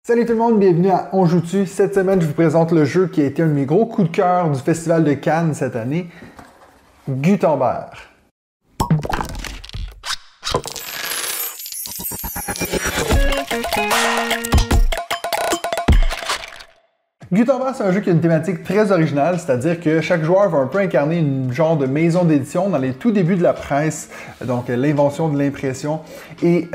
Salut tout le monde, bienvenue à On Joue-tu. Cette semaine, je vous présente le jeu qui a été un de mes gros coups de cœur du Festival de Cannes cette année, Gutenberg. Gutenberg, c'est un jeu qui a une thématique très originale, c'est-à-dire que chaque joueur va un peu incarner une genre de maison d'édition dans les tout débuts de la presse, donc l'invention de l'impression, et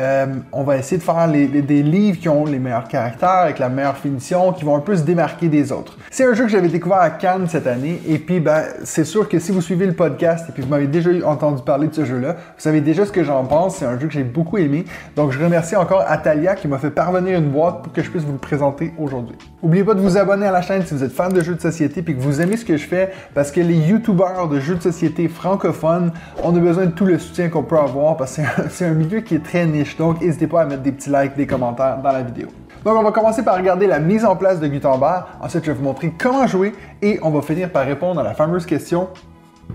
on va essayer de faire des livres qui ont les meilleurs caractères, avec la meilleure finition, qui vont un peu se démarquer des autres. C'est un jeu que j'avais découvert à Cannes cette année, et puis c'est sûr que si vous suivez le podcast et puis vous m'avez déjà entendu parler de ce jeu-là, vous savez déjà ce que j'en pense, c'est un jeu que j'ai beaucoup aimé, donc je remercie encore Atalia qui m'a fait parvenir une boîte pour que je puisse vous le présenter aujourd'hui. N'oubliez pas de vous abonner à la chaîne si vous êtes fan de jeux de société et que vous aimez ce que je fais parce que les youtubeurs de jeux de société francophones, on a besoin de tout le soutien qu'on peut avoir parce que c'est un milieu qui est très niche. Donc, n'hésitez pas à mettre des petits likes, des commentaires dans la vidéo. Donc, on va commencer par regarder la mise en place de Gutenberg. Ensuite, je vais vous montrer comment jouer et on va finir par répondre à la fameuse question: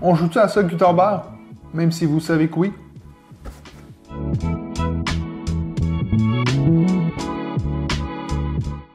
on joue-tu à ça Gutenberg? Même si vous savez que oui.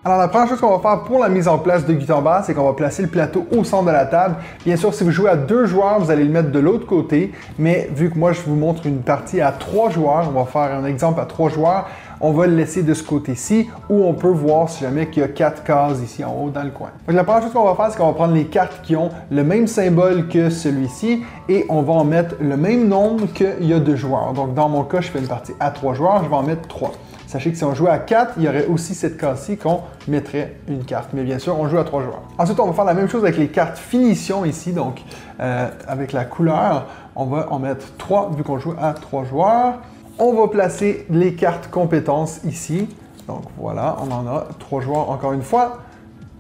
Alors, la première chose qu'on va faire pour la mise en place de Gutenberg, c'est qu'on va placer le plateau au centre de la table. Bien sûr, si vous jouez à 2 joueurs, vous allez le mettre de l'autre côté, mais vu que moi, je vous montre une partie à 3 joueurs, on va faire un exemple à 3 joueurs, on va le laisser de ce côté-ci, où on peut voir si jamais qu'il y a 4 cases ici en haut dans le coin. Donc, la première chose qu'on va faire, c'est qu'on va prendre les cartes qui ont le même symbole que celui-ci, et on va en mettre le même nombre qu'il y a de joueurs. Donc, dans mon cas, je fais une partie à 3 joueurs, je vais en mettre 3. Sachez que si on jouait à 4, il y aurait aussi cette case-ci qu'on mettrait une carte. Mais bien sûr, on joue à 3 joueurs. Ensuite, on va faire la même chose avec les cartes finition ici. Donc, avec la couleur, on va en mettre 3 vu qu'on joue à 3 joueurs. On va placer les cartes compétences ici. Donc voilà, on en a 3 joueurs encore une fois.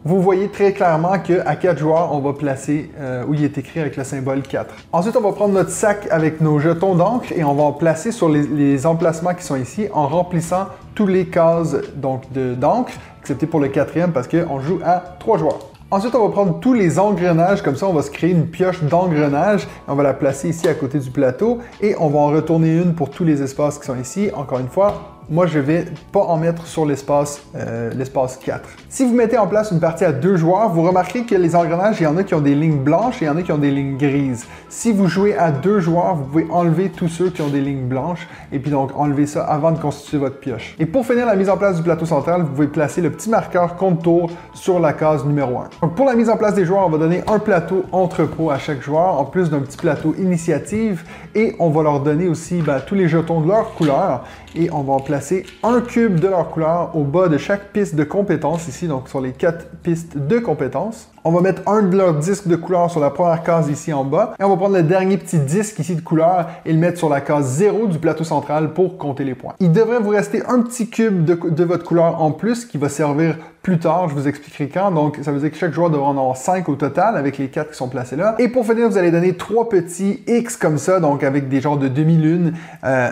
Vous voyez très clairement qu'à 4 joueurs, on va placer où il est écrit avec le symbole 4. Ensuite, on va prendre notre sac avec nos jetons d'encre et on va en placer sur les emplacements qui sont ici en remplissant tous les cases d'encre, excepté pour le 4e parce qu'on joue à 3 joueurs. Ensuite, on va prendre tous les engrenages, comme ça on va se créer une pioche d'engrenage. On va la placer ici à côté du plateau et on va en retourner une pour tous les espaces qui sont ici. Encore une fois, moi je ne vais pas en mettre sur l'espace 4. Si vous mettez en place une partie à 2 joueurs, vous remarquerez que les engrenages, il y en a qui ont des lignes blanches et il y en a qui ont des lignes grises. Si vous jouez à 2 joueurs, vous pouvez enlever tous ceux qui ont des lignes blanches et puis donc enlever ça avant de constituer votre pioche. Et pour finir la mise en place du plateau central, vous pouvez placer le petit marqueur compte-tour sur la case numéro 1. Donc pour la mise en place des joueurs, on va donner un plateau entrepôt à chaque joueur, en plus d'un petit plateau initiative, et on va leur donner aussi tous les jetons de leur couleur, et on va en placer un cube de leur couleur au bas de chaque piste de compétences ici, donc sur les 4 pistes de compétences. On va mettre un de leurs disques de couleur sur la première case ici en bas, et on va prendre le dernier petit disque ici de couleur et le mettre sur la case 0 du plateau central pour compter les points. Il devrait vous rester un petit cube de votre couleur en plus qui va servir plus tard, je vous expliquerai quand. Donc, ça veut dire que chaque joueur devra en avoir 5 au total avec les 4 qui sont placés là. Et pour finir, vous allez donner 3 petits X comme ça, donc avec des genres de demi-lune,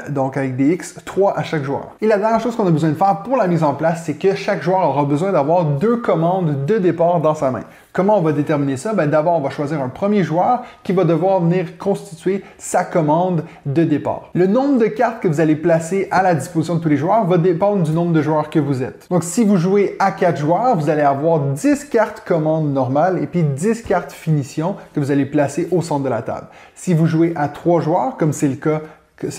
donc avec des X, 3 à chaque joueur. Et la dernière chose qu'on a besoin de faire pour la mise en place, c'est que chaque joueur aura besoin d'avoir 2 commandes de départ dans sa main. Comment on va déterminer ça? D'abord, on va choisir un premier joueur qui va devoir venir constituer sa commande de départ. Le nombre de cartes que vous allez placer à la disposition de tous les joueurs va dépendre du nombre de joueurs que vous êtes. Donc, si vous jouez à 4 joueurs, vous allez avoir 10 cartes commande normales et puis 10 cartes finition que vous allez placer au centre de la table. Si vous jouez à 3 joueurs, comme c'est le cas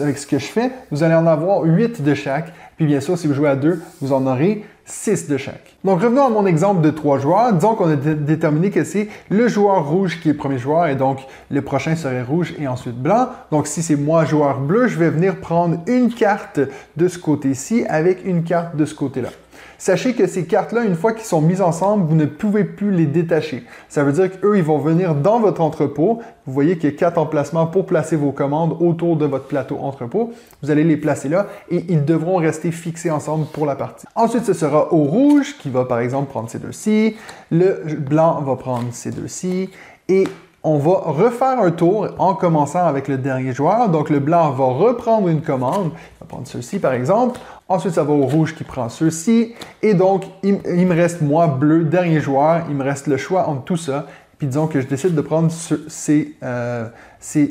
avec ce que je fais, vous allez en avoir 8 de chaque. Puis bien sûr, si vous jouez à 2, vous en aurez 6 de chaque. Donc revenons à mon exemple de 3 joueurs. Disons qu'on a déterminé que c'est le joueur rouge qui est le premier joueur et donc le prochain serait rouge et ensuite blanc. Donc si c'est moi joueur bleu, je vais venir prendre une carte de ce côté-ci avec une carte de ce côté-là. Sachez que ces cartes-là, une fois qu'ils sont mises ensemble, vous ne pouvez plus les détacher. Ça veut dire qu'eux, ils vont venir dans votre entrepôt. Vous voyez qu'il y a 4 emplacements pour placer vos commandes autour de votre plateau entrepôt. Vous allez les placer là et ils devront rester fixés ensemble pour la partie. Ensuite, ce sera au rouge qui va par exemple prendre ces deux-ci. Le blanc va prendre ces deux-ci et on va refaire un tour en commençant avec le dernier joueur. Donc, le blanc va reprendre une commande. Il va prendre ceux-ci, par exemple. Ensuite, ça va au rouge qui prend ceux-ci. Et donc, il me reste, moi, bleu, dernier joueur. Il me reste le choix entre tout ça. Puis, disons que je décide de prendre ces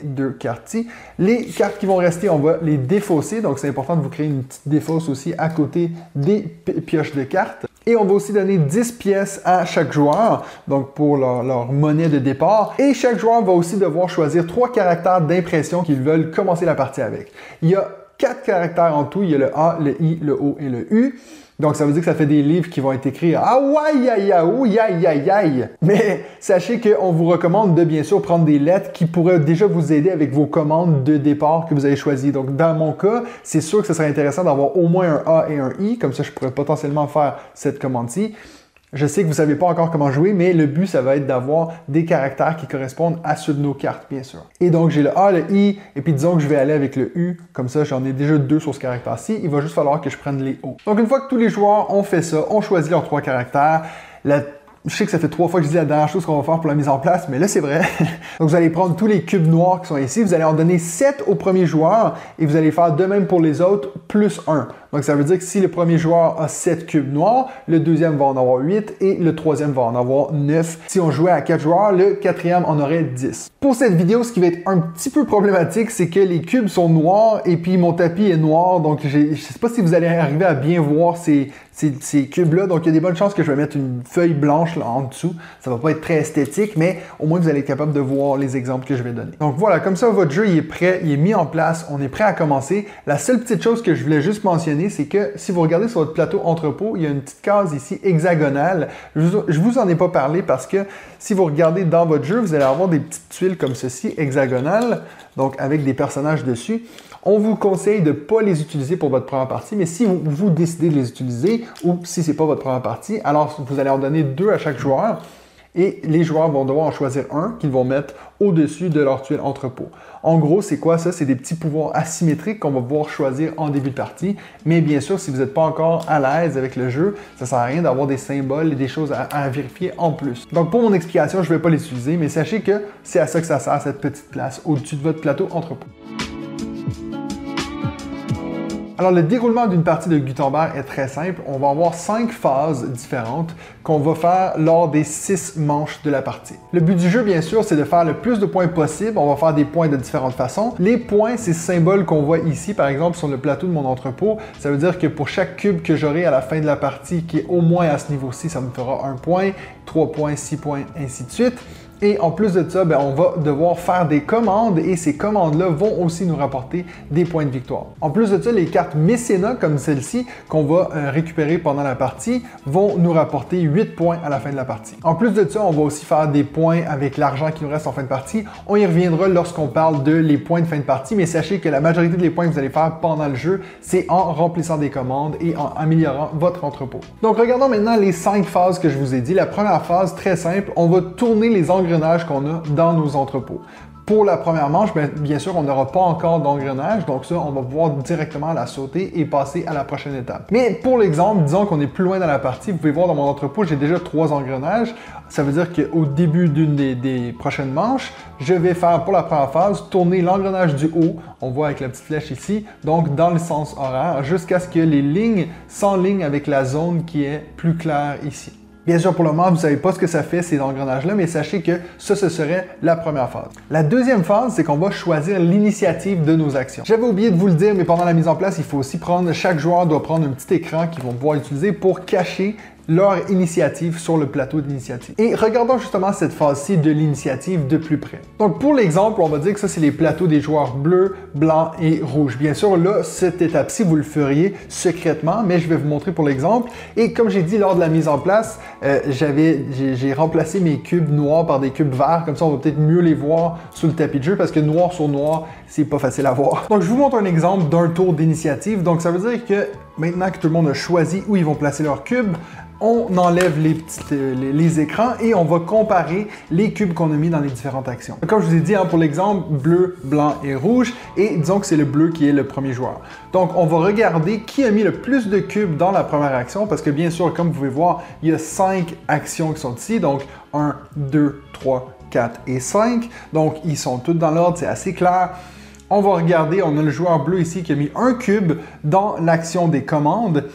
2 cartes-ci. Les cartes qui vont rester, on va les défausser. Donc, c'est important de vous créer une petite défausse aussi à côté des pioches de cartes. Et on va aussi donner 10 pièces à chaque joueur, donc pour leur monnaie de départ. Et chaque joueur va aussi devoir choisir 3 caractères d'impression qu'ils veulent commencer la partie avec. Il y a 4 caractères en tout, il y a le A, le I, le O et le U. Donc, ça veut dire que ça fait des livres qui vont être écrits « Ah ouais, aïe, aïe, aïe, aïe, aïe ». Mais sachez qu'on vous recommande de, bien sûr, prendre des lettres qui pourraient déjà vous aider avec vos commandes de départ que vous avez choisies. Donc, dans mon cas, c'est sûr que ce serait intéressant d'avoir au moins un A et un I. Comme ça, je pourrais potentiellement faire cette commande-ci. Je sais que vous ne savez pas encore comment jouer, mais le but, ça va être d'avoir des caractères qui correspondent à ceux de nos cartes, bien sûr. Et donc, j'ai le A, le I, et puis disons que je vais aller avec le U. Comme ça, j'en ai déjà 2 sur ce caractère-ci. Il va juste falloir que je prenne les O. Donc, une fois que tous les joueurs ont fait ça, ont choisi leurs 3 caractères, je sais que ça fait 3 fois que je dis la dernière chose qu'on va faire pour la mise en place, mais là, c'est vrai. Donc, vous allez prendre tous les cubes noirs qui sont ici. Vous allez en donner 7 au premier joueur et vous allez faire de même pour les autres, plus 1. Donc, ça veut dire que si le premier joueur a 7 cubes noirs, le deuxième va en avoir 8 et le troisième va en avoir 9. Si on jouait à 4 joueurs, le quatrième en aurait 10. Pour cette vidéo, ce qui va être un petit peu problématique, c'est que les cubes sont noirs et puis mon tapis est noir. Donc, je ne sais pas si vous allez arriver à bien voir ces cubes-là. Donc, il y a des bonnes chances que je vais mettre une feuille blanche là, en dessous. Ça va pas être très esthétique, mais au moins, vous allez être capable de voir les exemples que je vais donner. Donc, voilà, comme ça, votre jeu, il est prêt, il est mis en place. On est prêt à commencer. La seule petite chose que je voulais juste mentionner, c'est que si vous regardez sur votre plateau entrepôt, il y a une petite case ici hexagonale. Je vous en ai pas parlé parce que si vous regardez dans votre jeu, vous allez avoir des petites tuiles comme ceci, hexagonales, donc avec des personnages dessus. On vous conseille de ne pas les utiliser pour votre première partie, mais si vous décidez de les utiliser ou si ce n'est pas votre première partie, alors vous allez en donner 2 à chaque joueur. Et les joueurs vont devoir en choisir un qu'ils vont mettre au-dessus de leur tuile entrepôt. En gros, c'est quoi ça? C'est des petits pouvoirs asymétriques qu'on va pouvoir choisir en début de partie. Mais bien sûr, si vous n'êtes pas encore à l'aise avec le jeu, ça ne sert à rien d'avoir des symboles et des choses à vérifier en plus. Donc pour mon explication, je ne vais pas les utiliser, mais sachez que c'est à ça que ça sert, cette petite place au-dessus de votre plateau entrepôt. Alors, le déroulement d'une partie de Gutenberg est très simple. On va avoir 5 phases différentes qu'on va faire lors des 6 manches de la partie. Le but du jeu, bien sûr, c'est de faire le plus de points possible. On va faire des points de différentes façons. Les points, c'est ce symbole qu'on voit ici, par exemple, sur le plateau de mon entrepôt. Ça veut dire que pour chaque cube que j'aurai à la fin de la partie, qui est au moins à ce niveau-ci, ça me fera 1 point, 3 points, 6 points, ainsi de suite. Et en plus de ça, on va devoir faire des commandes et ces commandes-là vont aussi nous rapporter des points de victoire. En plus de ça, les cartes mécénat comme celle-ci qu'on va récupérer pendant la partie vont nous rapporter 8 points à la fin de la partie. En plus de ça, on va aussi faire des points avec l'argent qui nous reste en fin de partie. On y reviendra lorsqu'on parle de les points de fin de partie, mais sachez que la majorité des points que vous allez faire pendant le jeu, c'est en remplissant des commandes et en améliorant votre entrepôt. Donc regardons maintenant les 5 phases que je vous ai dit. La première phase, très simple, on va tourner les engrenages qu'on a dans nos entrepôts. Pour la première manche, bien sûr, on n'aura pas encore d'engrenage, donc ça, on va pouvoir directement la sauter et passer à la prochaine étape. Mais pour l'exemple, disons qu'on est plus loin dans la partie, vous pouvez voir dans mon entrepôt, j'ai déjà 3 engrenages. Ça veut dire qu'au début d'une des prochaines manches, je vais faire pour la première phase, tourner l'engrenage du haut, on voit avec la petite flèche ici, donc dans le sens horaire, jusqu'à ce que les lignes s'enlignent avec la zone qui est plus claire ici. Bien sûr, pour le moment, vous ne savez pas ce que ça fait, ces engrenages-là, mais sachez que ça, ce serait la première phase. La deuxième phase, c'est qu'on va choisir l'initiative de nos actions. J'avais oublié de vous le dire, mais pendant la mise en place, il faut aussi chaque joueur doit prendre un petit écran qu'ils vont pouvoir utiliser pour cacher leur initiative sur le plateau d'initiative. Et regardons justement cette phase-ci de l'initiative de plus près. Donc pour l'exemple, on va dire que ça c'est les plateaux des joueurs bleus, blancs et rouges. Bien sûr, là, cette étape-ci, vous le feriez secrètement, mais je vais vous montrer pour l'exemple. Et comme j'ai dit lors de la mise en place, j'ai remplacé mes cubes noirs par des cubes verts, comme ça on va peut-être mieux les voir sous le tapis de jeu, parce que noir sur noir, c'est pas facile à voir. Donc je vous montre un exemple d'un tour d'initiative. Donc ça veut dire que maintenant que tout le monde a choisi où ils vont placer leurs cubes, on enlève les écrans et on va comparer les cubes qu'on a mis dans les différentes actions. Comme je vous ai dit, pour l'exemple, bleu, blanc et rouge, et disons que c'est le bleu qui est le premier joueur. Donc, on va regarder qui a mis le plus de cubes dans la première action, parce que bien sûr, comme vous pouvez voir, il y a 5 actions qui sont ici, donc 1, 2, 3, 4 et 5. Donc, ils sont tous dans l'ordre, c'est assez clair. On va regarder, on a le joueur bleu ici qui a mis 1 cube dans l'action des commandes,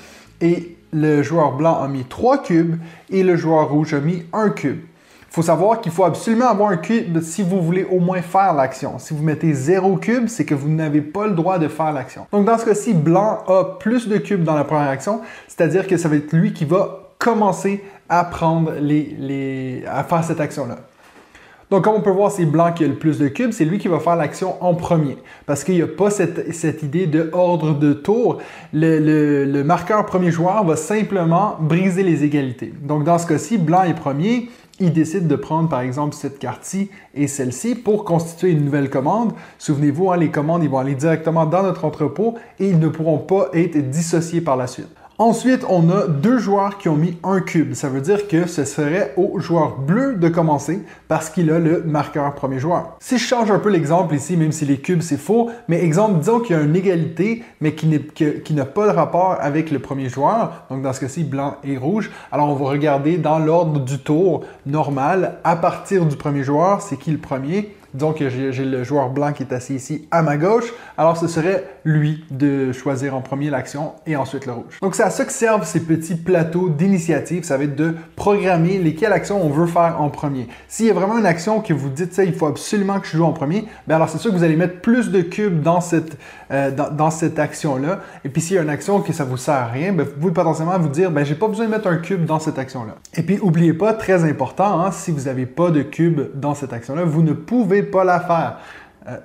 et le joueur blanc a mis 3 cubes et le joueur rouge a mis 1 cube. Il faut savoir qu'il faut absolument avoir un cube si vous voulez au moins faire l'action. Si vous mettez 0 cube, c'est que vous n'avez pas le droit de faire l'action. Donc dans ce cas-ci, blanc a plus de cubes dans la première action, c'est-à-dire que ça va être lui qui va commencer à prendre à faire cette action-là. Donc, comme on peut voir, c'est blanc qui a le plus de cubes, c'est lui qui va faire l'action en premier. Parce qu'il n'y a pas cette idée de ordre de tour. Le marqueur premier joueur va simplement briser les égalités. Donc, dans ce cas-ci, blanc est premier. Il décide de prendre, par exemple, cette carte-ci et celle-ci pour constituer une nouvelle commande. Souvenez-vous, hein, les commandes, ils vont aller directement dans notre entrepôt et ils ne pourront pas être dissociés par la suite. Ensuite, on a deux joueurs qui ont mis un cube. Ça veut dire que ce serait au joueur bleu de commencer parce qu'il a le marqueur premier joueur. Si je change un peu l'exemple ici, même si les cubes c'est faux, mais exemple, disons qu'il y a une égalité, mais qui n'a pas de rapport avec le premier joueur, donc dans ce cas-ci, blanc et rouge, alors on va regarder dans l'ordre du tour normal, à partir du premier joueur, c'est qui le premier? Disons que j'ai le joueur blanc qui est assis ici à ma gauche, alors ce serait lui de choisir en premier l'action et ensuite le rouge. Donc c'est à ça que servent ces petits plateaux d'initiative, ça va être de programmer lesquelles actions on veut faire en premier. S'il y a vraiment une action que vous dites, ça, il faut absolument que je joue en premier, bien alors c'est sûr que vous allez mettre plus de cubes dans cette action-là. Et puis s'il y a une action que ça vous sert à rien, bien, vous pouvez potentiellement vous dire, j'ai pas besoin de mettre un cube dans cette action-là. Et puis n'oubliez pas, très important, hein, si vous n'avez pas de cube dans cette action-là, vous ne pouvez pas la faire.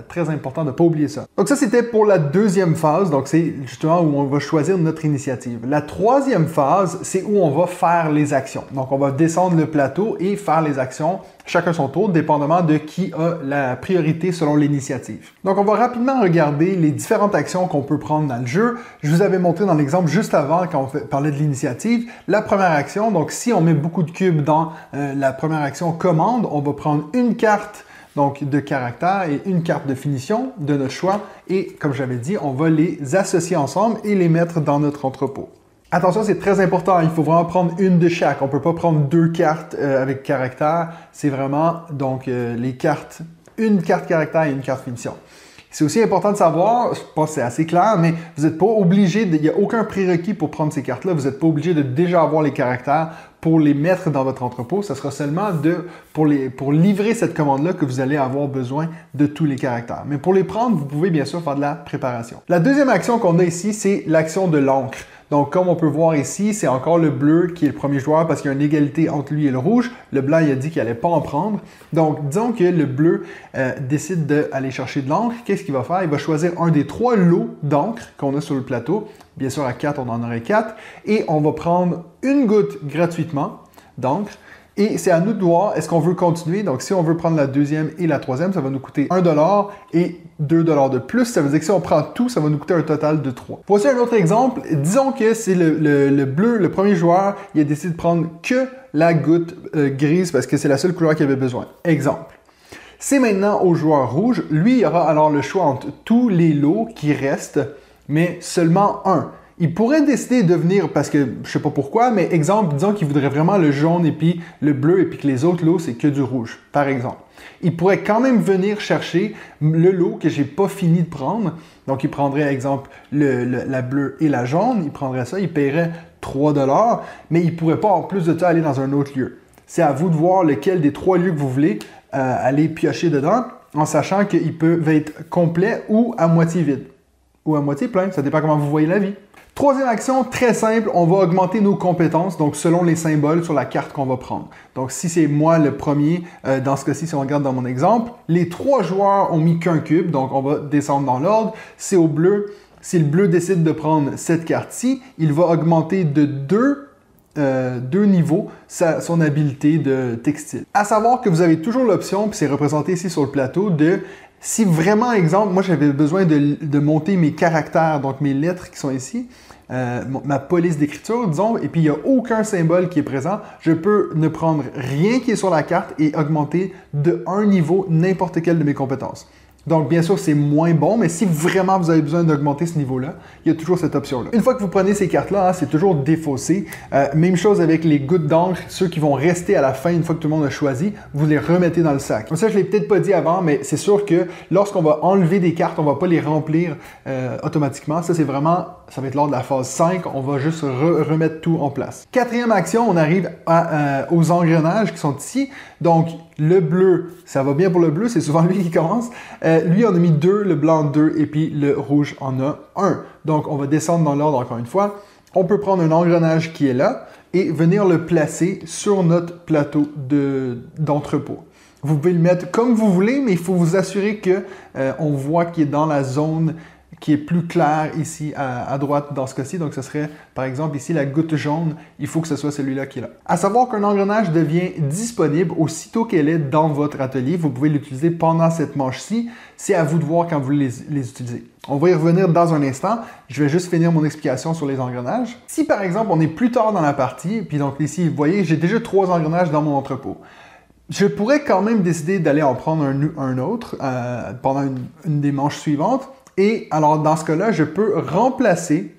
Très important de ne pas oublier ça. Donc ça, c'était pour la deuxième phase. Donc c'est justement où on va choisir notre initiative. La troisième phase, c'est où on va faire les actions. Donc on va descendre le plateau et faire les actions, chacun son tour, dépendamment de qui a la priorité selon l'initiative. Donc on va rapidement regarder les différentes actions qu'on peut prendre dans le jeu. Je vous avais montré dans l'exemple juste avant quand on parlait de l'initiative. La première action, donc si on met beaucoup de cubes dans la première action commande, on va prendre une carte donc de caractère et une carte de finition de notre choix. Et comme j'avais dit, on va les associer ensemble et les mettre dans notre entrepôt. Attention, c'est très important, il faut vraiment prendre une de chaque. On ne peut pas prendre deux cartes avec caractère. C'est vraiment donc les cartes, une carte caractère et une carte finition. C'est aussi important de savoir, je pense que c'est assez clair, mais vous n'êtes pas obligé, il n'y a aucun prérequis pour prendre ces cartes-là. Vous n'êtes pas obligé de déjà avoir les caractères pour les mettre dans votre entrepôt. Ça sera seulement pour livrer cette commande-là que vous allez avoir besoin de tous les caractères. Mais pour les prendre, vous pouvez bien sûr faire de la préparation. La deuxième action qu'on a ici, c'est l'action de l'encre. Donc, comme on peut voir ici, c'est encore le bleu qui est le premier joueur parce qu'il y a une égalité entre lui et le rouge. Le blanc, il a dit qu'il n'allait pas en prendre. Donc, disons que le bleu décide d'aller chercher de l'encre. Qu'est-ce qu'il va faire? Il va choisir un des trois lots d'encre qu'on a sur le plateau. Bien sûr, à 4, on en aurait 4. Et on va prendre une goutte gratuitement d'encre. Et c'est à nous de voir, est-ce qu'on veut continuer? Donc, si on veut prendre la deuxième et la troisième, ça va nous coûter 1 $ et 2 $ de plus. Ça veut dire que si on prend tout, ça va nous coûter un total de 3. Voici un autre exemple. Disons que c'est le bleu, le premier joueur, il a décidé de prendre que la goutte grise parce que c'est la seule couleur qu'il avait besoin. Exemple. C'est maintenant au joueur rouge. Lui, il aura alors le choix entre tous les lots qui restent, mais seulement un. Il pourrait décider de venir, parce que je sais pas pourquoi, mais exemple, disons qu'il voudrait vraiment le jaune et puis le bleu et puis que les autres lots, c'est que du rouge, par exemple. Il pourrait quand même venir chercher le lot que j'ai pas fini de prendre. Donc, il prendrait, exemple, la bleue et la jaune. Il prendrait ça, il paierait 3 $, mais il pourrait pas en plus de ça aller dans un autre lieu. C'est à vous de voir lequel des trois lieux que vous voulez aller piocher dedans, en sachant qu'ils peuvent être complets ou à moitié vide. Ou à moitié plein, ça dépend comment vous voyez la vie. Troisième action, très simple, on va augmenter nos compétences, donc selon les symboles sur la carte qu'on va prendre. Donc si c'est moi le premier, dans ce cas-ci, si on regarde dans mon exemple, les trois joueurs ont mis qu'un cube, donc on va descendre dans l'ordre. C'est au bleu, si le bleu décide de prendre cette carte-ci, il va augmenter de deux niveaux son habileté de textile. À savoir que vous avez toujours l'option, puis c'est représenté ici sur le plateau, de si vraiment, exemple, moi j'avais besoin de monter mes caractères, donc mes lettres qui sont ici, ma police d'écriture, disons, et puis il n'y a aucun symbole qui est présent, je peux ne prendre rien qui est sur la carte et augmenter de un niveau n'importe quelle de mes compétences. Donc, bien sûr, c'est moins bon, mais si vraiment vous avez besoin d'augmenter ce niveau-là, il y a toujours cette option-là. Une fois que vous prenez ces cartes-là, hein, c'est toujours défaussé. Même chose avec les gouttes d'encre, ceux qui vont rester à la fin, une fois que tout le monde a choisi, vous les remettez dans le sac. Ça, je ne l'ai peut-être pas dit avant, mais c'est sûr que lorsqu'on va enlever des cartes, on ne va pas les remplir automatiquement. Ça, c'est vraiment, ça va être lors de la phase 5, on va juste remettre tout en place. Quatrième action, on arrive aux engrenages qui sont ici. Donc, le bleu, ça va bien pour le bleu, c'est souvent lui qui commence. Lui, on a mis 2, le blanc 2 et puis le rouge en a 1. Donc, on va descendre dans l'ordre encore une fois. On peut prendre un engrenage qui est là et venir le placer sur notre plateau d'entrepôt. Vous pouvez le mettre comme vous voulez, mais il faut vous assurer que on voit qu'il est dans la zone qui est plus claire ici à droite dans ce cas-ci. Donc, ce serait, par exemple, ici, la goutte jaune. Il faut que ce soit celui-là qui est là. À savoir qu'un engrenage devient disponible aussitôt qu'elle est dans votre atelier. Vous pouvez l'utiliser pendant cette manche-ci. C'est à vous de voir quand vous les utilisez. On va y revenir dans un instant. Je vais juste finir mon explication sur les engrenages. Si, par exemple, on est plus tard dans la partie, puis donc ici, vous voyez, j'ai déjà 3 engrenages dans mon entrepôt. Je pourrais quand même décider d'aller en prendre un autre pendant une des manches suivantes. Et alors, dans ce cas-là, je peux remplacer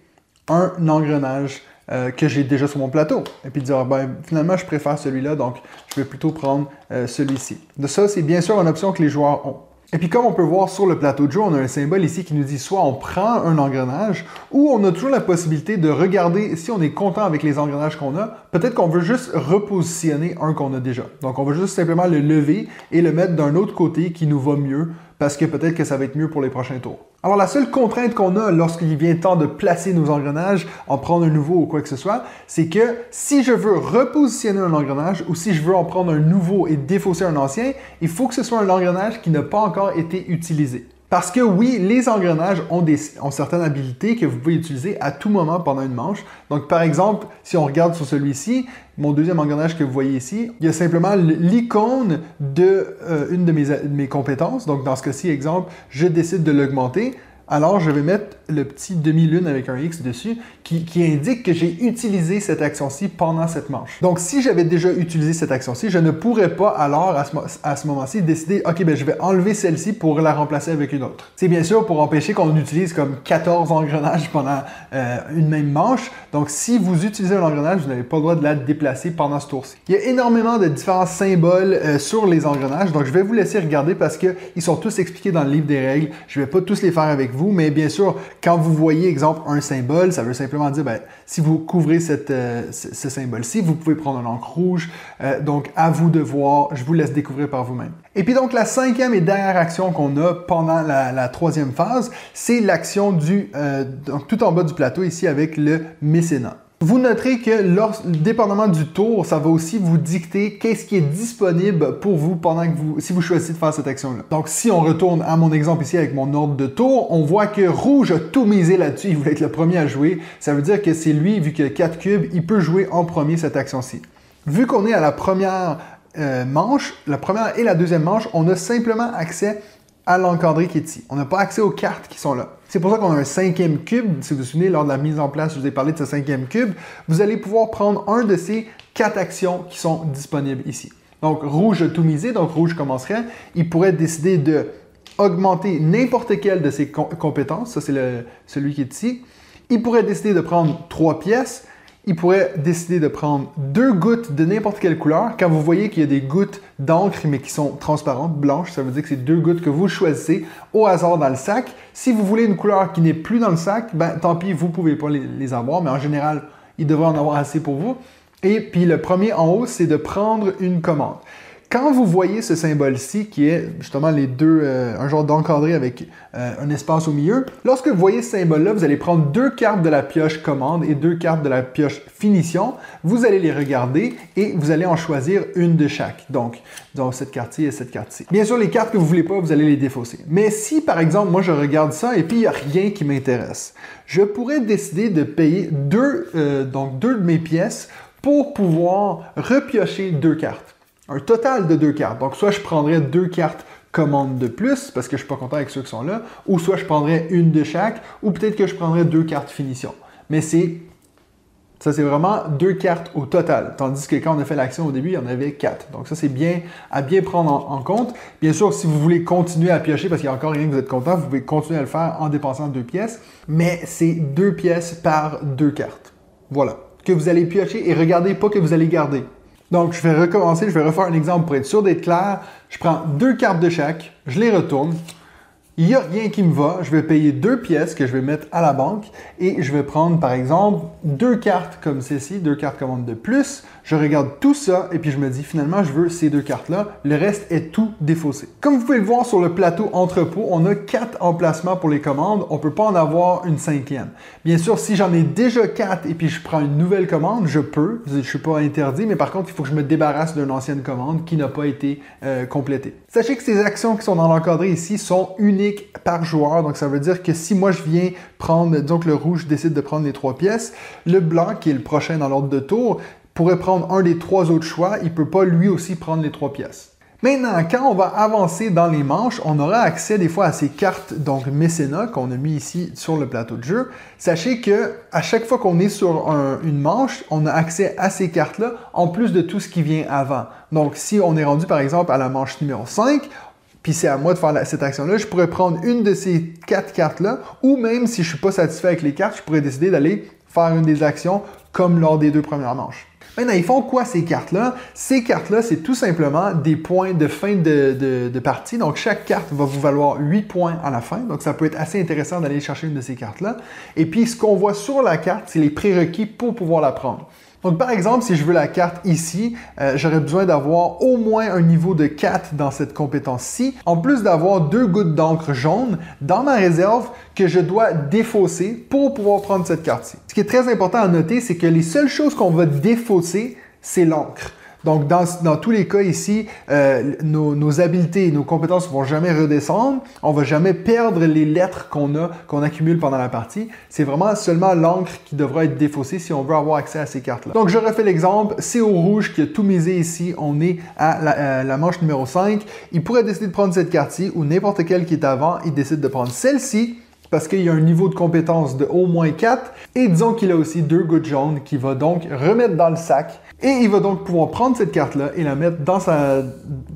un engrenage que j'ai déjà sur mon plateau. Et puis dire, ben, finalement, je préfère celui-là, donc je vais plutôt prendre celui-ci. De ça, c'est bien sûr une option que les joueurs ont. Et puis, comme on peut voir sur le plateau de jeu, on a un symbole ici qui nous dit soit on prend un engrenage, ou on a toujours la possibilité de regarder si on est content avec les engrenages qu'on a. Peut-être qu'on veut juste repositionner un qu'on a déjà. Donc, on va juste simplement le lever et le mettre d'un autre côté qui nous va mieux, parce que peut-être que ça va être mieux pour les prochains tours. Alors, la seule contrainte qu'on a lorsqu'il vient temps de placer nos engrenages, en prendre un nouveau ou quoi que ce soit, c'est que si je veux repositionner un engrenage ou si je veux en prendre un nouveau et défausser un ancien, il faut que ce soit un engrenage qui n'a pas encore été utilisé. Parce que oui, les engrenages ont certaines habilités que vous pouvez utiliser à tout moment pendant une manche. Donc, par exemple, si on regarde sur celui-ci, mon deuxième engrenage que vous voyez ici, il y a simplement l'icône d'une de mes compétences. Donc, dans ce cas-ci, exemple, je décide de l'augmenter. Alors, je vais mettre le petit demi-lune avec un X dessus qui indique que j'ai utilisé cette action-ci pendant cette manche. Donc, si j'avais déjà utilisé cette action-ci, je ne pourrais pas alors, à ce moment-ci, décider « Ok, ben, je vais enlever celle-ci pour la remplacer avec une autre. » C'est bien sûr pour empêcher qu'on utilise comme 14 engrenages pendant une même manche. Donc, si vous utilisez un engrenage, vous n'avez pas le droit de la déplacer pendant ce tour-ci. Il y a énormément de différents symboles sur les engrenages. Donc, je vais vous laisser regarder parce qu'ils sont tous expliqués dans le livre des règles. Je ne vais pas tous les faire avec vous, mais bien sûr, quand vous voyez, exemple, un symbole, ça veut simplement dire, ben, si vous couvrez ce symbole-ci, vous pouvez prendre une encre rouge. Donc, à vous de voir, je vous laisse découvrir par vous-même. Et puis donc, la cinquième et dernière action qu'on a pendant la troisième phase, c'est l'action tout en bas du plateau ici avec le mécénat. Vous noterez que dépendamment du tour, ça va aussi vous dicter qu'est-ce qui est disponible pour vous si vous choisissez de faire cette action-là. Donc, si on retourne à mon exemple ici avec mon ordre de tour, on voit que Rouge a tout misé là-dessus. Il voulait être le premier à jouer. Ça veut dire que c'est lui, vu qu'il a 4 cubes, il peut jouer en premier cette action-ci. Vu qu'on est à la première manche, la première et la deuxième manche, on a simplement accès à l'encadré qui est ici. On n'a pas accès aux cartes qui sont là. C'est pour ça qu'on a un 5e cube. Si vous vous souvenez, lors de la mise en place, je vous ai parlé de ce 5e cube. Vous allez pouvoir prendre un de ces 4 actions qui sont disponibles ici. Donc, Rouge a tout misé, donc Rouge commencerait. Il pourrait décider de augmenter n'importe quelle de ses compétences. Ça, c'est celui qui est ici. Il pourrait décider de prendre 3 pièces. Il pourrait décider de prendre 2 gouttes de n'importe quelle couleur. Quand vous voyez qu'il y a des gouttes d'encre, mais qui sont transparentes, blanches, ça veut dire que c'est 2 gouttes que vous choisissez au hasard dans le sac. Si vous voulez une couleur qui n'est plus dans le sac, ben tant pis, vous ne pouvez pas les avoir, mais en général, il devrait en avoir assez pour vous. Et puis le premier en haut, c'est de prendre une commande. Quand vous voyez ce symbole-ci, qui est justement les deux, un genre d'encadré avec un espace au milieu, lorsque vous voyez ce symbole-là, vous allez prendre 2 cartes de la pioche commande et 2 cartes de la pioche finition. Vous allez les regarder et vous allez en choisir une de chaque. Donc cette carte-ci et cette carte-ci. Bien sûr, les cartes que vous ne voulez pas, vous allez les défausser. Mais si, par exemple, moi je regarde ça et puis il n'y a rien qui m'intéresse, je pourrais décider de payer 2 de mes pièces pour pouvoir repiocher 2 cartes. Un total de 2 cartes. Donc, soit je prendrais 2 cartes commande de plus, parce que je ne suis pas content avec ceux qui sont là, ou soit je prendrais une de chaque, ou peut-être que je prendrais 2 cartes finition. Mais ça, c'est vraiment 2 cartes au total. Tandis que quand on a fait l'action au début, il y en avait 4. Donc ça, c'est bien à bien prendre en compte. Bien sûr, si vous voulez continuer à piocher, parce qu'il n'y a encore rien que vous êtes content, vous pouvez continuer à le faire en dépensant 2 pièces. Mais c'est 2 pièces par 2 cartes. Voilà. Que vous allez piocher et regardez pas que vous allez garder. Donc, je vais recommencer, je vais refaire un exemple pour être sûr d'être clair. Je prends 2 cartes de chaque, je les retourne. il n'y a rien qui me va, je vais payer 2 pièces que je vais mettre à la banque et je vais prendre par exemple 2 cartes comme celle-ci, 2 cartes commande de plus. Je regarde tout ça et puis je me dis finalement je veux ces 2 cartes-là. Le reste est tout défaussé. Comme vous pouvez le voir sur le plateau entrepôt, on a 4 emplacements pour les commandes. On ne peut pas en avoir une 5e. Bien sûr, si j'en ai déjà 4 et puis je prends une nouvelle commande, je peux. Je ne suis pas interdit, mais par contre, il faut que je me débarrasse d'une ancienne commande qui n'a pas été complétée. Sachez que ces actions qui sont dans l'encadré ici sont uniques par joueur. Donc ça veut dire que si moi je viens prendre, disons que le rouge décide de prendre les 3 pièces, le blanc qui est le prochain dans l'ordre de tour pourrait prendre un des 3 autres choix, il ne peut pas lui aussi prendre les 3 pièces. Maintenant, quand on va avancer dans les manches, on aura accès des fois à ces cartes, donc mécénat, qu'on a mis ici sur le plateau de jeu. Sachez que à chaque fois qu'on est sur une manche, on a accès à ces cartes-là, en plus de tout ce qui vient avant. Donc, si on est rendu par exemple à la manche numéro 5, puis c'est à moi de faire cette action-là, je pourrais prendre une de ces 4 cartes-là, ou même si je ne suis pas satisfait avec les cartes, je pourrais décider d'aller faire une des actions comme lors des 2 premières manches. Maintenant, ils font quoi ces cartes-là? Ces cartes-là, c'est tout simplement des points de fin de partie. Donc, chaque carte va vous valoir 8 points à la fin. Donc, ça peut être assez intéressant d'aller chercher une de ces cartes-là. Et puis, ce qu'on voit sur la carte, c'est les prérequis pour pouvoir la prendre. Donc, par exemple, si je veux la carte ici, j'aurais besoin d'avoir au moins un niveau de 4 dans cette compétence-ci, en plus d'avoir 2 gouttes d'encre jaune dans ma réserve que je dois défausser pour pouvoir prendre cette carte-ci. Ce qui est très important à noter, c'est que les seules choses qu'on va défausser, c'est l'encre. Donc, dans tous les cas ici, nos habiletés et nos compétences ne vont jamais redescendre. On ne va jamais perdre les lettres qu'on accumule pendant la partie. C'est vraiment seulement l'encre qui devra être défaussée si on veut avoir accès à ces cartes-là. Donc, je refais l'exemple. C'est au rouge qui a tout misé ici. On est à la manche numéro 5. Il pourrait décider de prendre cette carte-ci ou n'importe quelle qui est avant. Il décide de prendre celle-ci parce qu'il y a un niveau de compétence de au moins 4. Et disons qu'il a aussi 2 gouttes jaunes qu'il va donc remettre dans le sac. Et il va donc pouvoir prendre cette carte-là et la mettre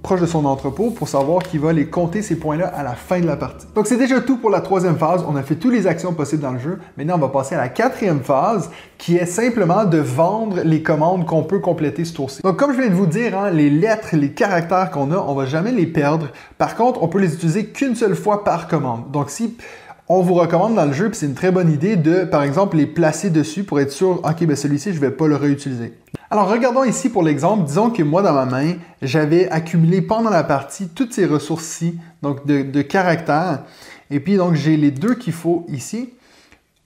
proche de son entrepôt pour savoir qu'il va les compter ces points-là à la fin de la partie. Donc c'est déjà tout pour la 3e phase. On a fait toutes les actions possibles dans le jeu. Maintenant, on va passer à la 4e phase qui est simplement de vendre les commandes qu'on peut compléter ce tour-ci. Donc comme je viens de vous dire, hein, les lettres, les caractères qu'on a, on ne va jamais les perdre. Par contre, on peut les utiliser qu'une seule fois par commande. Donc si on vous recommande dans le jeu, puis c'est une très bonne idée de, par exemple, les placer dessus pour être sûr, ok, ben celui-ci, je ne vais pas le réutiliser. Alors, regardons ici pour l'exemple. Disons que moi, dans ma main, j'avais accumulé pendant la partie toutes ces ressources-ci, donc de caractères. Et puis, donc, j'ai les 2 qu'il faut ici.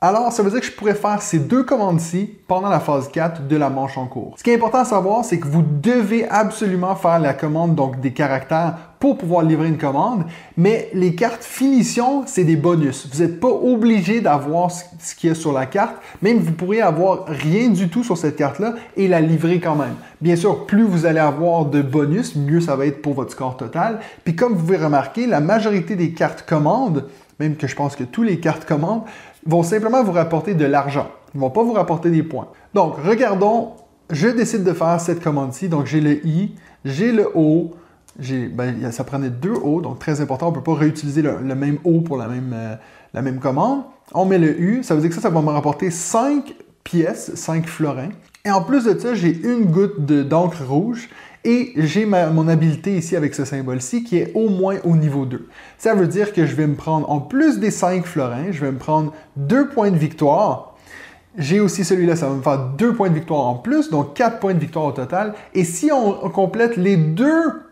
Alors, ça veut dire que je pourrais faire ces 2 commandes-ci pendant la phase 4 de la manche en cours. Ce qui est important à savoir, c'est que vous devez absolument faire la commande donc des caractères pour pouvoir livrer une commande, mais les cartes finition, c'est des bonus. Vous n'êtes pas obligé d'avoir ce qu'il y a sur la carte, même vous pourriez avoir rien du tout sur cette carte-là et la livrer quand même. Bien sûr, plus vous allez avoir de bonus, mieux ça va être pour votre score total. Puis comme vous pouvez remarquer, la majorité des cartes commandes, même que je pense que tous les cartes commandes, vont simplement vous rapporter de l'argent. Ils ne vont pas vous rapporter des points. Donc, regardons, je décide de faire cette commande-ci. Donc, j'ai le I, j'ai le O, ça prenait 2 O, donc très important. On ne peut pas réutiliser le même O pour la même commande. On met le U, ça veut dire que ça va me rapporter 5 pièces, 5 florins. Et en plus de ça, j'ai une goutte d'encre rouge. Et j'ai mon habileté ici avec ce symbole-ci qui est au moins au niveau 2. Ça veut dire que je vais me prendre, en plus des 5 florins, je vais me prendre 2 points de victoire. J'ai aussi celui-là, ça va me faire 2 points de victoire en plus, donc 4 points de victoire au total. Et si on complète les 2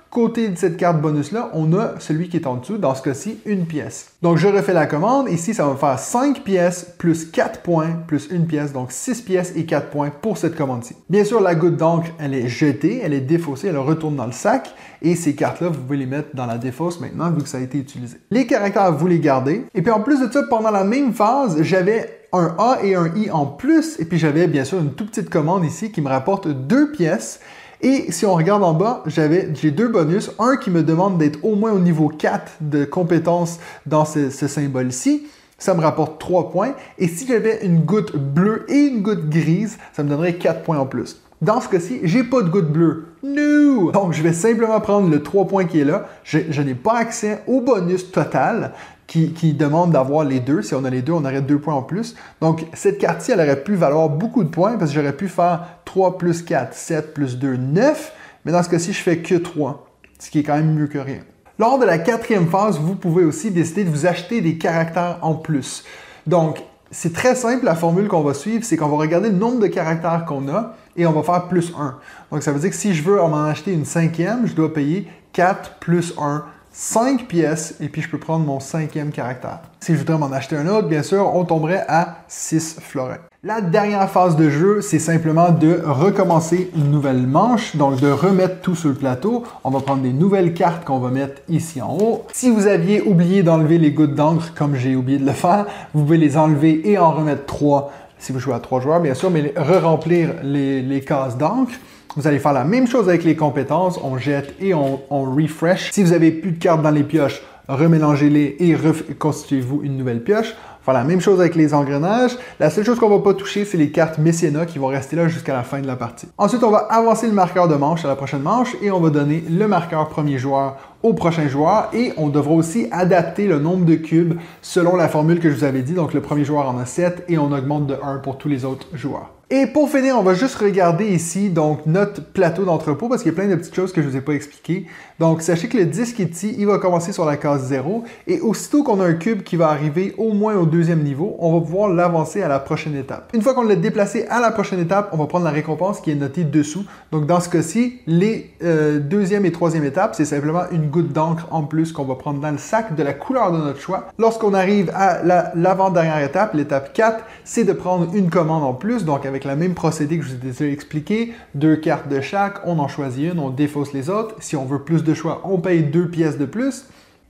côtés de cette carte bonus-là, on a celui qui est en dessous, dans ce cas-ci, une pièce. Donc, je refais la commande. Ici, ça va me faire 5 pièces plus 4 points plus une pièce, donc 6 pièces et 4 points pour cette commande-ci. Bien sûr, la goutte d'encre, elle est jetée, elle est défaussée, elle retourne dans le sac. Et ces cartes-là, vous pouvez les mettre dans la défausse maintenant, vu que ça a été utilisé. Les caractères, vous les gardez. Et puis, en plus de ça, pendant la même phase, j'avais un A et un I en plus. Et puis, j'avais bien sûr une toute petite commande ici qui me rapporte 2 pièces. Et si on regarde en bas, j'ai 2 bonus. Un qui me demande d'être au moins au niveau 4 de compétences dans ce symbole-ci. Ça me rapporte 3 points. Et si j'avais une goutte bleue et une goutte grise, ça me donnerait 4 points en plus. Dans ce cas-ci, j'ai pas de goutte bleue. No! Donc, je vais simplement prendre le 3 points qui est là. Je n'ai pas accès au bonus total qui demande d'avoir les 2. Si on a les 2, on aurait 2 points en plus. Donc, cette carte-ci, elle aurait pu valoir beaucoup de points parce que j'aurais pu faire 3 plus 4, 7 plus 2, 9. Mais dans ce cas-ci, je fais que 3, ce qui est quand même mieux que rien. Lors de la 4e phase, vous pouvez aussi décider de vous acheter des caractères en plus. Donc, c'est très simple, la formule qu'on va suivre, c'est qu'on va regarder le nombre de caractères qu'on a et on va faire plus 1. Donc, ça veut dire que si je veux m'en acheter une 5e, je dois payer 4 plus 1, 5 pièces, et puis je peux prendre mon 5e caractère. Si je voudrais m'en acheter un autre, bien sûr, on tomberait à 6 florins. La dernière phase de jeu, c'est simplement de recommencer une nouvelle manche, donc de remettre tout sur le plateau. On va prendre des nouvelles cartes qu'on va mettre ici en haut. Si vous aviez oublié d'enlever les gouttes d'encre, comme j'ai oublié de le faire, vous pouvez les enlever et en remettre 3, si vous jouez à 3 joueurs, bien sûr, mais re-remplir les cases d'encre. Vous allez faire la même chose avec les compétences, on jette et on refresh. Si vous avez plus de cartes dans les pioches, remélangez-les et reconstituez-vous une nouvelle pioche. Faire la même chose avec les engrenages. La seule chose qu'on ne va pas toucher, c'est les cartes mécénat qui vont rester là jusqu'à la fin de la partie. Ensuite, on va avancer le marqueur de manche à la prochaine manche et on va donner le marqueur premier joueur au prochain joueur et on devra aussi adapter le nombre de cubes selon la formule que je vous avais dit. Donc, le premier joueur en a 7 et on augmente de 1 pour tous les autres joueurs. Et pour finir, on va juste regarder ici donc notre plateau d'entrepôt parce qu'il y a plein de petites choses que je ne vous ai pas expliquées. Donc, sachez que le disque ici, il va commencer sur la case 0 et aussitôt qu'on a un cube qui va arriver au moins au 2e niveau, on va pouvoir l'avancer à la prochaine étape. Une fois qu'on l'a déplacé à la prochaine étape, on va prendre la récompense qui est notée dessous. Donc, dans ce cas-ci, les 2e et 3e étapes, c'est simplement une goutte d'encre en plus qu'on va prendre dans le sac de la couleur de notre choix. Lorsqu'on arrive à l'avant-dernière étape, l'étape 4, c'est de prendre une commande en plus, donc avec la même procédé que je vous ai déjà expliqué, 2 cartes de chaque, on en choisit une, on défausse les autres. Si on veut plus de choix, on paye 2 pièces de plus.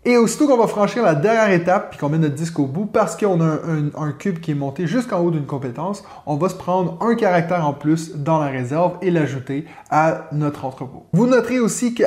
Et aussitôt qu'on va franchir la dernière étape puis qu'on met notre disque au bout, parce qu'on a un cube qui est monté jusqu'en haut d'une compétence, on va se prendre un caractère en plus dans la réserve et l'ajouter à notre entrepôt. Vous noterez aussi que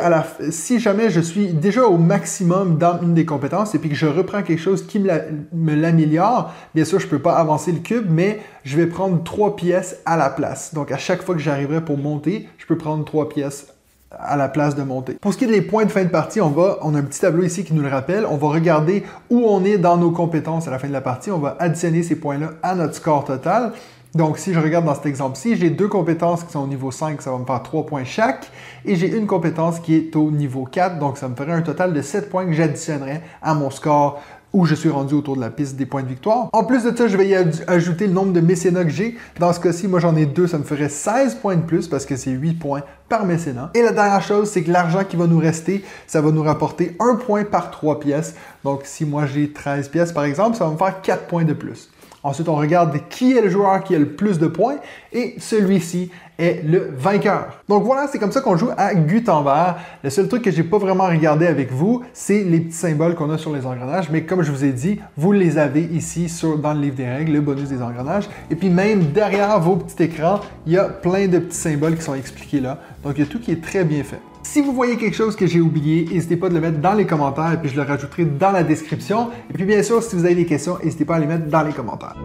si jamais je suis déjà au maximum dans une des compétences et puis que je reprends quelque chose qui me l'améliore, bien sûr, je ne peux pas avancer le cube, mais je vais prendre 3 pièces à la place. Donc, à chaque fois que j'arriverai pour monter, je peux prendre 3 pièces à la place de monter. Pour ce qui est des points de fin de partie, on a un petit tableau ici qui nous le rappelle. On va regarder où on est dans nos compétences à la fin de la partie. On va additionner ces points-là à notre score total. Donc, si je regarde dans cet exemple-ci, j'ai 2 compétences qui sont au niveau 5, ça va me faire 3 points chaque. Et j'ai une compétence qui est au niveau 4, donc ça me ferait un total de 7 points que j'additionnerais à mon score où je suis rendu autour de la piste des points de victoire. En plus de ça, je vais y ajouter le nombre de mécénats que j'ai. Dans ce cas-ci, moi j'en ai 2, ça me ferait 16 points de plus parce que c'est 8 points par mécénat. Et la dernière chose, c'est que l'argent qui va nous rester, ça va nous rapporter 1 point par 3 pièces. Donc si moi j'ai 13 pièces par exemple, ça va me faire 4 points de plus. Ensuite, on regarde qui est le joueur qui a le plus de points et celui-ci est le vainqueur. Donc voilà, c'est comme ça qu'on joue à Gutenberg. Le seul truc que j'ai pas vraiment regardé avec vous, c'est les petits symboles qu'on a sur les engrenages. Mais comme je vous ai dit, vous les avez ici dans le livre des règles, le bonus des engrenages. Et puis même derrière vos petits écrans, il y a plein de petits symboles qui sont expliqués là. Donc il y a tout qui est très bien fait. Si vous voyez quelque chose que j'ai oublié, n'hésitez pas de le mettre dans les commentaires et puis je le rajouterai dans la description. Et puis bien sûr, si vous avez des questions, n'hésitez pas à les mettre dans les commentaires.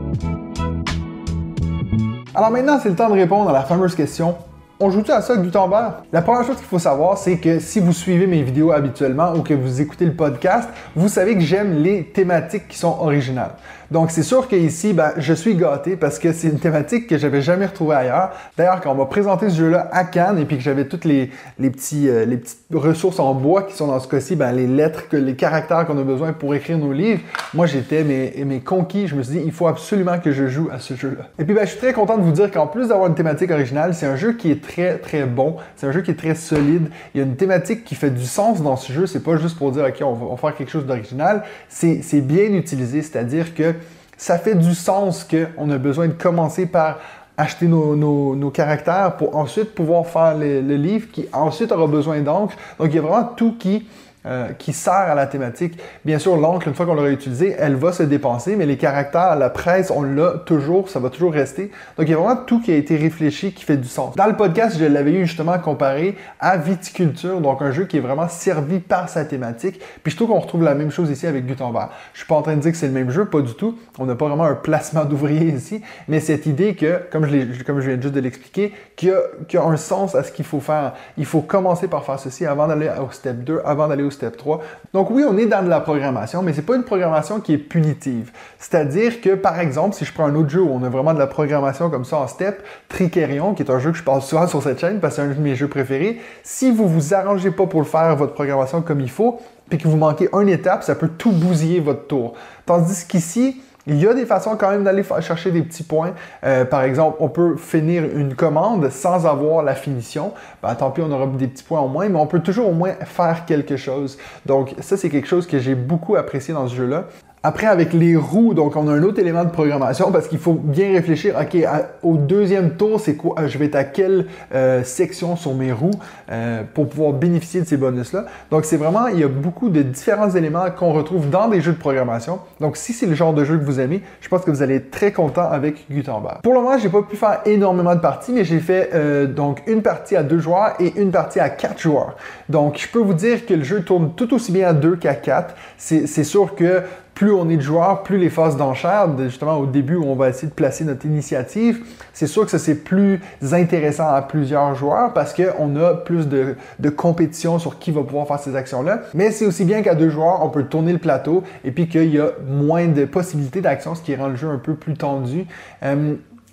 Alors maintenant, c'est le temps de répondre à la fameuse question. On joue-tu à ça, Gutenberg? La première chose qu'il faut savoir, c'est que si vous suivez mes vidéos habituellement ou que vous écoutez le podcast, vous savez que j'aime les thématiques qui sont originales. Donc, c'est sûr qu'ici, je suis gâté parce que c'est une thématique que j'avais jamais retrouvée ailleurs. D'ailleurs, quand on m'a présenté ce jeu-là à Cannes et puis que j'avais toutes les petites ressources en bois qui sont dans ce cas-ci, les lettres, les caractères qu'on a besoin pour écrire nos livres, moi, j'étais mes conquis. Je me suis dit, il faut absolument que je joue à ce jeu-là. Et puis, je suis très content de vous dire qu'en plus d'avoir une thématique originale, c'est un jeu qui est très, très bon. C'est un jeu qui est très solide. Il y a une thématique qui fait du sens dans ce jeu. C'est pas juste pour dire, OK, on va faire quelque chose d'original. C'est bien utilisé, c'est-à-dire que ça fait du sens qu'on a besoin de commencer par acheter nos caractères pour ensuite pouvoir faire le livre qui ensuite aura besoin d'encre. Donc, il y a vraiment tout qui sert à la thématique. Bien sûr, l'encre, une fois qu'on l'aura utilisée, elle va se dépenser, mais les caractères, la presse, on l'a toujours, ça va toujours rester. Donc, il y a vraiment tout qui a été réfléchi, qui fait du sens. Dans le podcast, je l'avais eu justement comparé à Viticulture, donc un jeu qui est vraiment servi par sa thématique. Puis je trouve qu'on retrouve la même chose ici avec Gutenberg. Je suis pas en train de dire que c'est le même jeu, pas du tout. On n'a pas vraiment un placement d'ouvriers ici, mais cette idée que, comme je viens juste de l'expliquer, qu'il y a un sens à ce qu'il faut faire. Il faut commencer par faire ceci avant d'aller au step 2, avant d'aller au step 3. Donc oui, on est dans de la programmation, mais c'est pas une programmation qui est punitive. C'est-à-dire que, par exemple, si je prends un autre jeu où on a vraiment de la programmation comme ça en step, Tricerion, qui est un jeu que je parle souvent sur cette chaîne parce que c'est un de mes jeux préférés, si vous vous arrangez pas pour le faire, votre programmation comme il faut, puis que vous manquez une étape, ça peut tout bousiller votre tour. Tandis qu'ici, il y a des façons quand même d'aller chercher des petits points. Par exemple, on peut finir une commande sans avoir la finition. Ben, tant pis, on aura des petits points au moins, mais on peut toujours au moins faire quelque chose. Donc ça, c'est quelque chose que j'ai beaucoup apprécié dans ce jeu-là. Après, avec les roues, donc on a un autre élément de programmation parce qu'il faut bien réfléchir, OK, au deuxième tour, c'est quoi? Je vais être à quelle section sur mes roues pour pouvoir bénéficier de ces bonus-là. Donc, c'est vraiment, il y a beaucoup de différents éléments qu'on retrouve dans des jeux de programmation. Donc, si c'est le genre de jeu que vous aimez, je pense que vous allez être très content avec Gutenberg. Pour le moment, j'ai pas pu faire énormément de parties, mais j'ai fait donc une partie à 2 joueurs et une partie à 4 joueurs. Donc, je peux vous dire que le jeu tourne tout aussi bien à 2 qu'à 4. C'est sûr que plus on est de joueurs, plus les phases d'enchères, justement au début où on va essayer de placer notre initiative, c'est sûr que ça c'est plus intéressant à plusieurs joueurs parce qu'on a plus de compétition sur qui va pouvoir faire ces actions-là. Mais c'est aussi bien qu'à 2 joueurs, on peut tourner le plateau et puis qu'il y a moins de possibilités d'action, ce qui rend le jeu un peu plus tendu.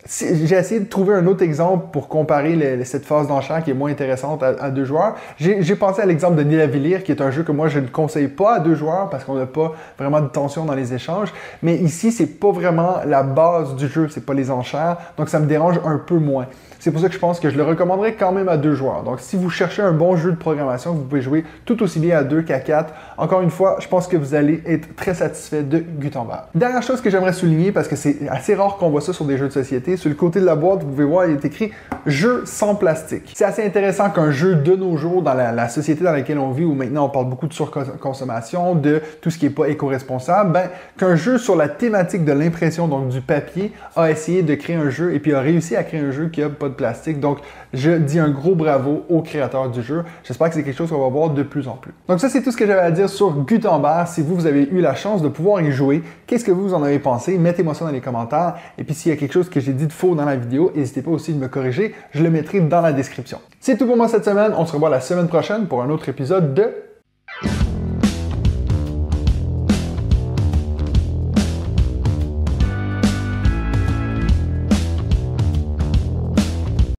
J'ai essayé de trouver un autre exemple pour comparer cette phase d'enchère qui est moins intéressante à 2 joueurs. J'ai pensé à l'exemple de Nilavellir, qui est un jeu que moi je ne conseille pas à 2 joueurs parce qu'on n'a pas vraiment de tension dans les échanges. Mais ici, c'est pas vraiment la base du jeu, c'est pas les enchères, donc ça me dérange un peu moins. C'est pour ça que je pense que je le recommanderais quand même à 2 joueurs. Donc si vous cherchez un bon jeu de programmation, vous pouvez jouer tout aussi bien à 2 qu'à 4. Encore une fois, je pense que vous allez être très satisfait de Gutenberg. Dernière chose que j'aimerais souligner, parce que c'est assez rare qu'on voit ça sur des jeux de société, sur le côté de la boîte, vous pouvez voir, il est écrit « Jeu sans plastique ». C'est assez intéressant qu'un jeu de nos jours, dans la société dans laquelle on vit, où maintenant on parle beaucoup de surconsommation, de tout ce qui n'est pas éco-responsable, qu'un jeu sur la thématique de l'impression, donc du papier, a essayé de créer un jeu et puis a réussi à créer un jeu qui n'a pas de plastique. Donc, je dis un gros bravo aux créateurs du jeu. J'espère que c'est quelque chose qu'on va voir de plus en plus. Donc ça, c'est tout ce que j'avais à dire sur Gutenberg. Si vous avez eu la chance de pouvoir y jouer, qu'est-ce que vous en avez pensé? Mettez-moi ça dans les commentaires. Et puis, s'il y a quelque chose que j'ai dit de faux dans la vidéo, n'hésitez pas aussi de me corriger. Je le mettrai dans la description. C'est tout pour moi cette semaine. On se revoit la semaine prochaine pour un autre épisode de